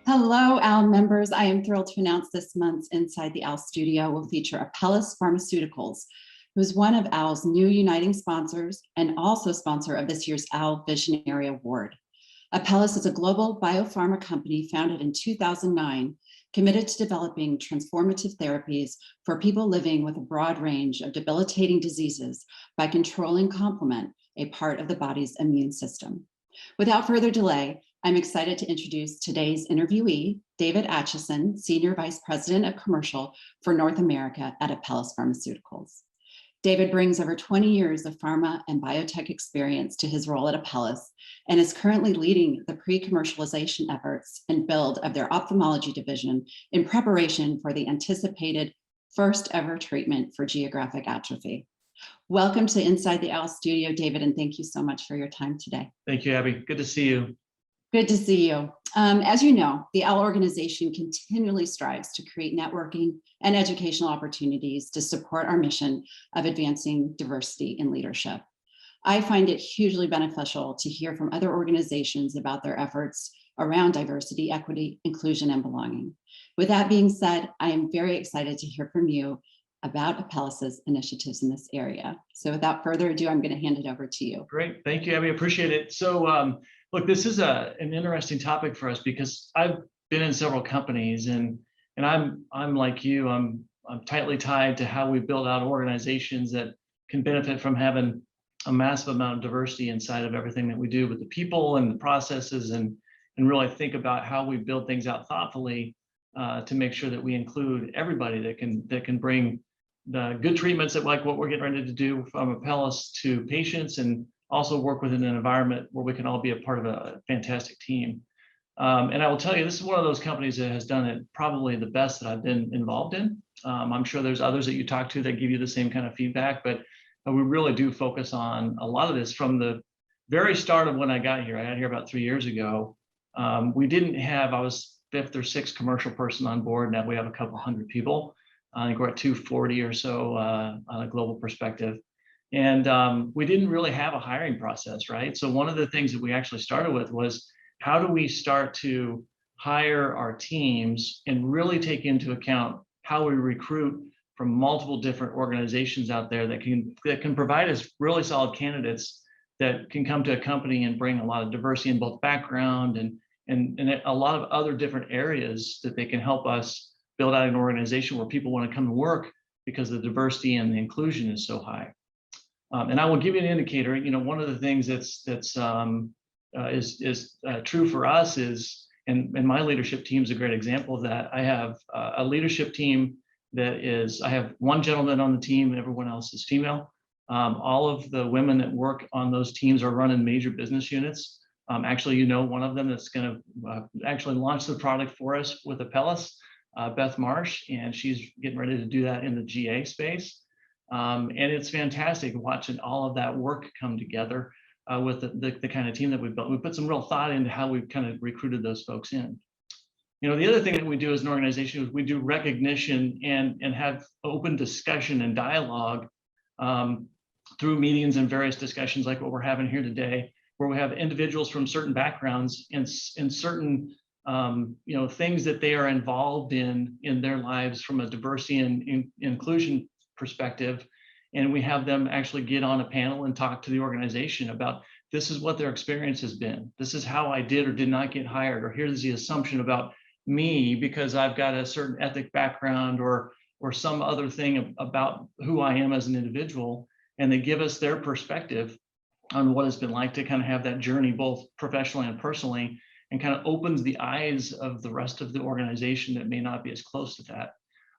Hello, OWL members. I am thrilled to announce this month's Inside the OWL studio will feature Apellis Pharmaceuticals, who is one of OWL's new uniting sponsors and also sponsor of this year's OWL Visionary Award. Apellis is a global biopharma company founded in 2009, committed to developing transformative therapies for people living with a broad range of debilitating diseases by controlling complement, a part of the body's immune system. Without further delay, I'm excited to introduce today's interviewee, David Acheson, Senior Vice President of Commercial for North America at Apellis Pharmaceuticals. David brings over 20 years of pharma and biotech experience to his role at Apellis and is currently leading the pre-commercialization efforts and build of their ophthalmology division in preparation for the anticipated first ever treatment for geographic atrophy. Welcome to Inside the OWL studio, David, and thank you so much for your time today. Thank you, Abby. Good to see you. Good to see you. As you know, the OWL organization continually strives to create networking and educational opportunities to support our mission of advancing diversity in leadership. I find it hugely beneficial to hear from other organizations about their efforts around diversity, equity, inclusion, and belonging. With that being said, I am very excited to hear from you about Apellis's initiatives in this area. So without further ado, I'm going to hand it over to you. Great. Thank you, Abby. I appreciate it. So look, this is an interesting topic for us because I've been in several companies and I'm like you, I'm tightly tied to how we build out organizations that can benefit from having a massive amount of diversity inside of everything that we do with the people and the processes and really think about how we build things out thoughtfully to make sure that we include everybody that can bring the good treatments that like what we're getting ready to do from Apellis to patients and also work within an environment where we can all be a part of a fantastic team. And I will tell you, this is one of those companies that has done it probably the best that I've been involved in. I'm sure there's others that you talk to that give you the same kind of feedback, but we really do focus on a lot of this from the very start of when I got here. I got here about 3 years ago. We didn't have, I was fifth or sixth commercial person on board. Now we have a couple hundred people. I think we're at 240 or so on a global perspective. And we didn't really have a hiring process, right? So one of the things that we actually started with was how do we start to hire our teams and really take into account how we recruit from multiple different organizations out there that can provide us really solid candidates that can come to a company and bring a lot of diversity in both background and a lot of other different areas that they can help us build out an organization where people want to come to work because the diversity and the inclusion is so high. And I will give you an indicator. You know, one of the things that's true for us is, and my leadership team is a great example of that. I have a leadership team that is, I have one gentleman on the team, and everyone else is female. All of the women that work on those teams are running major business units. Actually, you know, one of them that's going to actually launch the product for us with Apellis, Beth Marsh, and she's getting ready to do that in the GA space. And it's fantastic watching all of that work come together with the kind of team that we've built. We put some real thought into how we've kind of recruited those folks in. You know, the other thing that we do as an organization is we do recognition and have open discussion and dialogue through meetings and various discussions like what we're having here today, where we have individuals from certain backgrounds and certain you know, things that they are involved in their lives from a diversity and inclusion perspective. And we have them actually get on a panel and talk to the organization about this is what their experience has been. This is how I did or did not get hired, or here's the assumption about me because I've got a certain ethnic background or some other thing about who I am as an individual. And they give us their perspective on what it's been like to kind of have that journey, both professionally and personally, and kind of opens the eyes of the rest of the organization that may not be as close to that.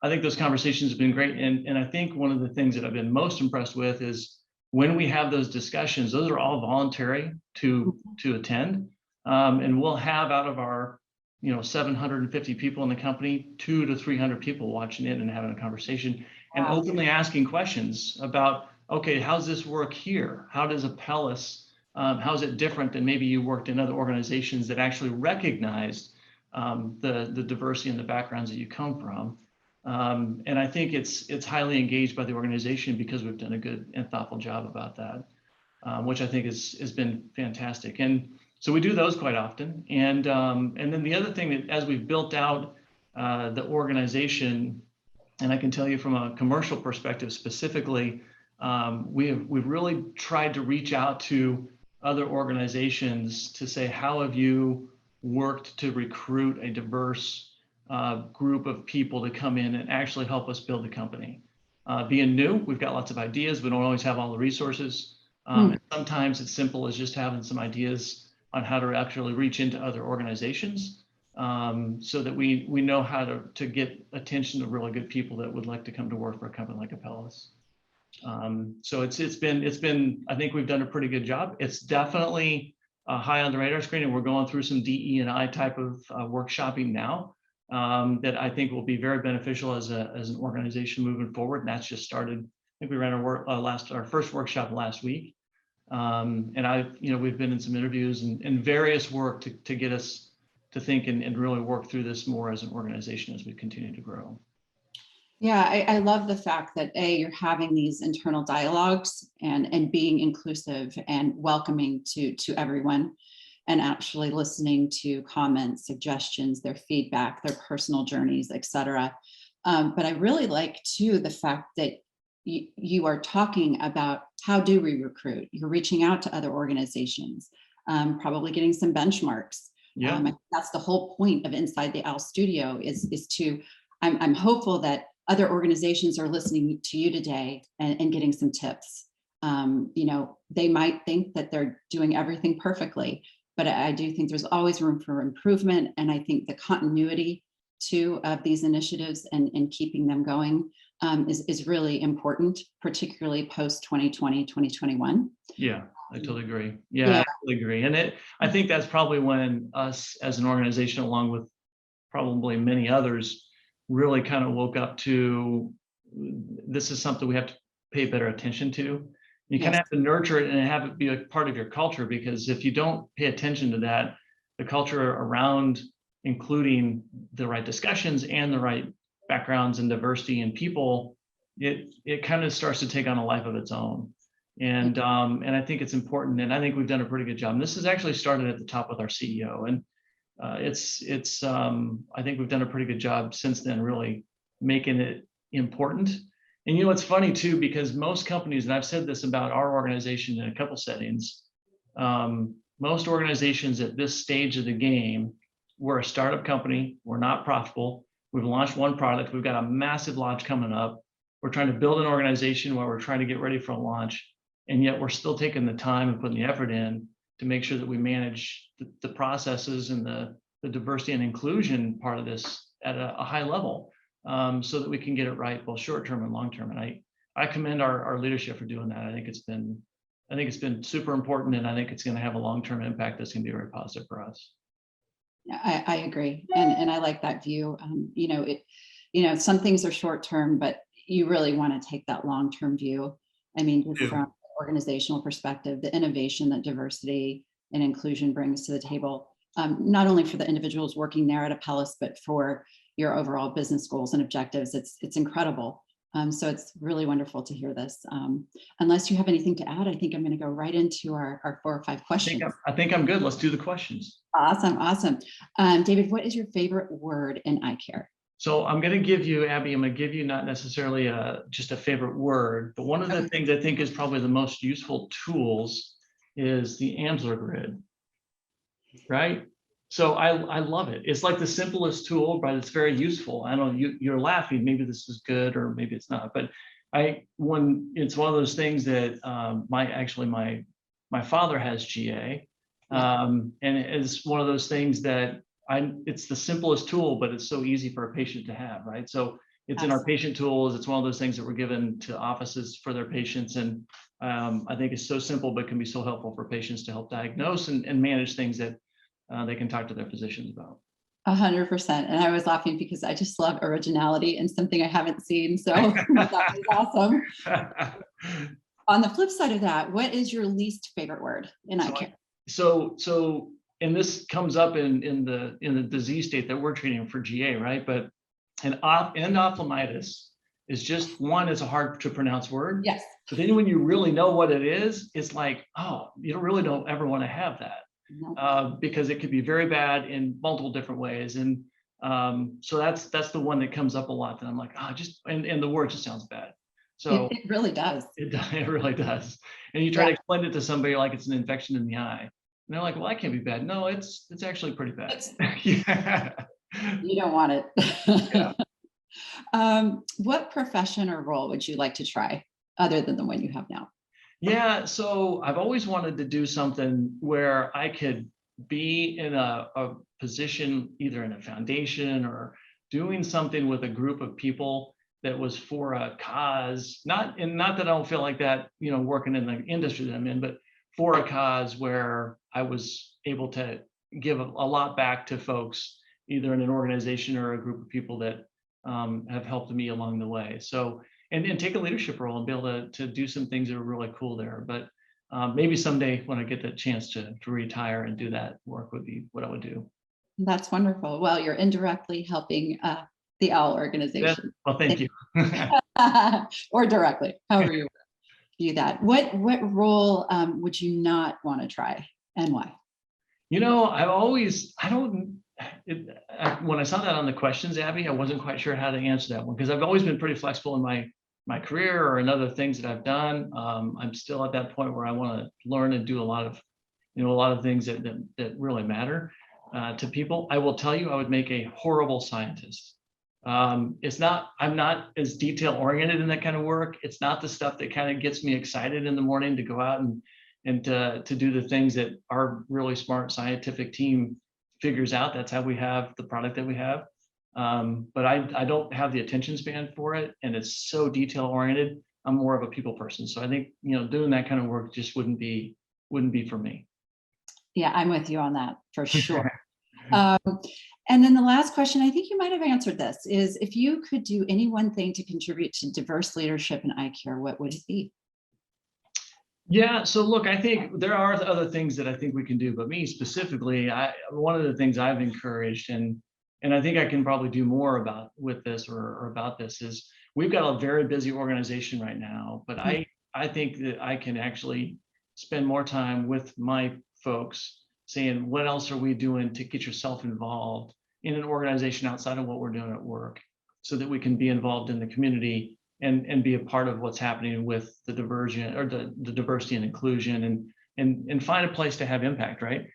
I think those conversations have been great. And I think one of the things that I've been most impressed with is when we have those discussions, those are all voluntary to attend. And we'll have out of our 750 people in the company, 200 to 300 people watching it and having a conversation and openly asking questions about, okay, how's this work here? How does Apellis, how's it different than maybe you worked in other organizations that actually recognized the diversity and the backgrounds that you come from? And I think it's highly engaged by the organization because we've done a good and thoughtful job about that. which I think has been fantastic. And so we do those quite often. And then the other thing that as we've built out the organization, and I can tell you from a commercial perspective specifically, we've really tried to reach out to other organizations to say, how have you worked to recruit a diverse group of people to come in and actually help us build the company? Being new, we've got lots of ideas. We don't always have all the resources. And sometimes it's simple as just having some ideas on how to actually reach into other organizations, so that we know how to get attention to really good people that would like to come to work for a company like Apellis. So it's been I think we've done a pretty good job. It's definitely high on the radar screen, and we're going through some DE&I type of workshopping now that I think will be very beneficial as an organization moving forward. And that's just started. I think we ran our first workshop last week. And we've been in some interviews and various work to get us to think and really work through this more as an organization as we continue to grow. Yeah, I love the fact that you're having these internal dialogues and being inclusive and welcoming to everyone, and actually listening to comments, suggestions, their feedback, their personal journeys, etc. But I really like too the fact that you are talking about how do we recruit. You're reaching out to other organizations, probably getting some benchmarks. Yeah, that's the whole point of Inside the Owl Studio is to. I'm hopeful that other organizations are listening to you today and getting some tips. They might think that they're doing everything perfectly, but I do think there's always room for improvement. And I think the continuity too of these initiatives and keeping them going is really important, particularly post 2020, 2021. Yeah, I totally agree. Yeah, I totally agree. And I think that's probably when us as an organization, along with probably many others, really kind of woke up to this is something we have to pay better attention to. You kind of have to nurture it and have it be a part of your culture, because if you don't pay attention to that, the culture around including the right discussions and the right backgrounds and diversity in people, it kind of starts to take on a life of its own. And I think it's important, and I think we've done a pretty good job. And this has actually started at the top with our CEO, and I think we've done a pretty good job since then, really making it important. And it's funny too, because most companies, and I've said this about our organization in a couple settings, most organizations at this stage of the game, we're a startup company, we're not profitable, we've launched one product, we've got a massive launch coming up, we're trying to build an organization while we're trying to get ready for a launch, and yet we're still taking the time and putting the effort in to make sure that we manage the processes and the diversity and inclusion part of this at a high level, so that we can get it right, both short-term and long-term. And I commend our leadership for doing that. I think it's been super important, and I think it's going to have a long-term impact that's going to be very positive for us. Yeah, I agree, and I like that view. Some things are short-term, but you really want to take that long-term view. I mean, just from an organizational perspective, the innovation that diversity and inclusion brings to the table, not only for the individuals working there at Apellis, but for your overall business goals and objectives, it's incredible. So it's really wonderful to hear this. Unless you have anything to add, I think I'm going to go right into our 4 or 5 questions. I think I'm good. Let's do the questions. Awesome. David, what is your favorite word in eye care? So I'm going to give you, Abby, not necessarily just a favorite word, but one of the things I think is probably the most useful tools is the Amsler grid, right? So I love it. It's like the simplest tool, but it's very useful. I know you're laughing, maybe this is good or maybe it's not, but when it's one of those things that my father has GA, and it's one of those things that it's the simplest tool, but it's so easy for a patient to have, right? So it's in our patient tools. It's one of those things that we're given to offices for their patients. And I think it's so simple, but can be so helpful for patients to help diagnose and manage things that they can talk to their physicians about. 100%. And I was laughing because I just love originality and something I haven't seen. So that was awesome. On the flip side of that, what is your least favorite word in eye care? So, and this comes up in the disease state that we're treating for GA, right? But endophthalmitis is just one, it's a hard to pronounce word. Yes. But then when you really know what it is, it's like, oh, you really don't ever want to have that. No. Because it could be very bad in multiple different ways. And so that's the one that comes up a lot that I'm like, oh, just, and the word just sounds bad. So It really does. it really does. And you try to explain it to somebody like it's an infection in the eye. And they're like, well, that can't be bad. No, it's actually pretty bad. Yeah. You don't want it. Yeah. What profession or role would you like to try other than the one you have now? Yeah, so I've always wanted to do something where I could be in a position, either in a foundation or doing something with a group of people that was for a cause, not that I don't feel like that, working in the industry that I'm in, but for a cause where I was able to give a lot back to folks, either in an organization or a group of people that have helped me along the way. So, and take a leadership role and be able to do some things that are really cool there. But maybe someday when I get the chance to retire and do that work would be what I would do. That's wonderful. Well, you're indirectly helping the OWL organization. Well, thank you. Or directly, however you do that. What role would you not want to try, and why? When I saw that on the questions, Abby, I wasn't quite sure how to answer that one, because I've always been pretty flexible in my career or in other things that I've done. I'm still at that point where I want to learn and do a lot of things that really matter to people. I will tell you, I would make a horrible scientist. I'm not as detail oriented in that kind of work. It's not the stuff that kind of gets me excited in the morning to go out and to do the things that our really smart scientific team figures out. That's how we have the product that we have. But I don't have the attention span for it, and it's so detail oriented. I'm more of a people person. So I think, doing that kind of work just wouldn't be for me. Yeah, I'm with you on that for sure. And then the last question, I think you might have answered this, is if you could do any one thing to contribute to diverse leadership in eye care, what would it be? Yeah, so look, I think there are other things that I think we can do, but me specifically, one of the things I've encouraged, and I think I can probably do more about this is, we've got a very busy organization right now, but I think that I can actually spend more time with my folks saying, what else are we doing to get yourself involved in an organization outside of what we're doing at work, so that we can be involved in the community and be a part of what's happening with the diversion or the diversity and inclusion, and find a place to have impact, right?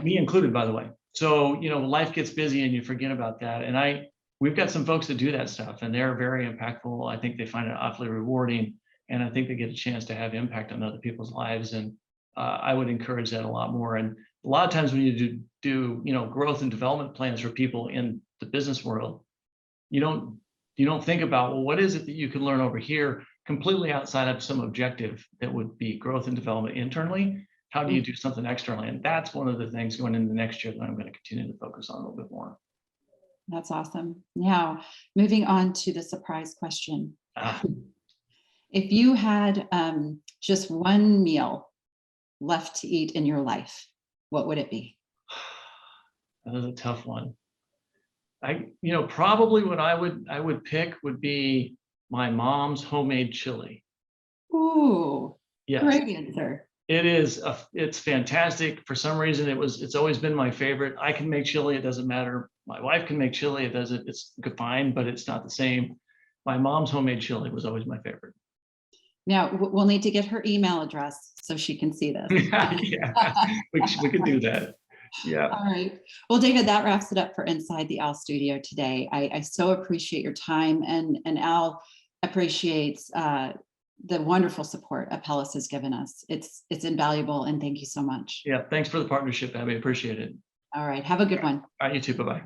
Me included, by the way. So, life gets busy and you forget about that. And we've got some folks that do that stuff, and they're very impactful. I think they find it awfully rewarding, and I think they get a chance to have impact on other people's lives. And I would encourage that a lot more. And a lot of times when you do growth and development plans for people in the business world, you don't think about, well, what is it that you can learn over here completely outside of some objective that would be growth and development internally? How do you do something externally? And that's one of the things going into the next year that I'm going to continue to focus on a little bit more. That's awesome. Now, moving on to the surprise question. If you had just one meal left to eat in your life, what would it be? That is a tough one. Probably what I would pick would be my mom's homemade chili. Ooh, yes. Great answer. It is. It's fantastic. For some reason, it's always been my favorite. I can make chili. It doesn't matter. My wife can make chili. It's fine, but it's not the same. My mom's homemade chili was always my favorite. Now we'll need to get her email address so she can see this. Yeah, we can do that. Yeah. All right. Well, David, that wraps it up for Inside the OWL Studio today. I so appreciate your time, and OWL appreciates the wonderful support Apellis has given us. It's invaluable, and thank you so much. Yeah. Thanks for the partnership, Abby. Appreciate it. All right. Have a good one. All right. You too. Bye-bye.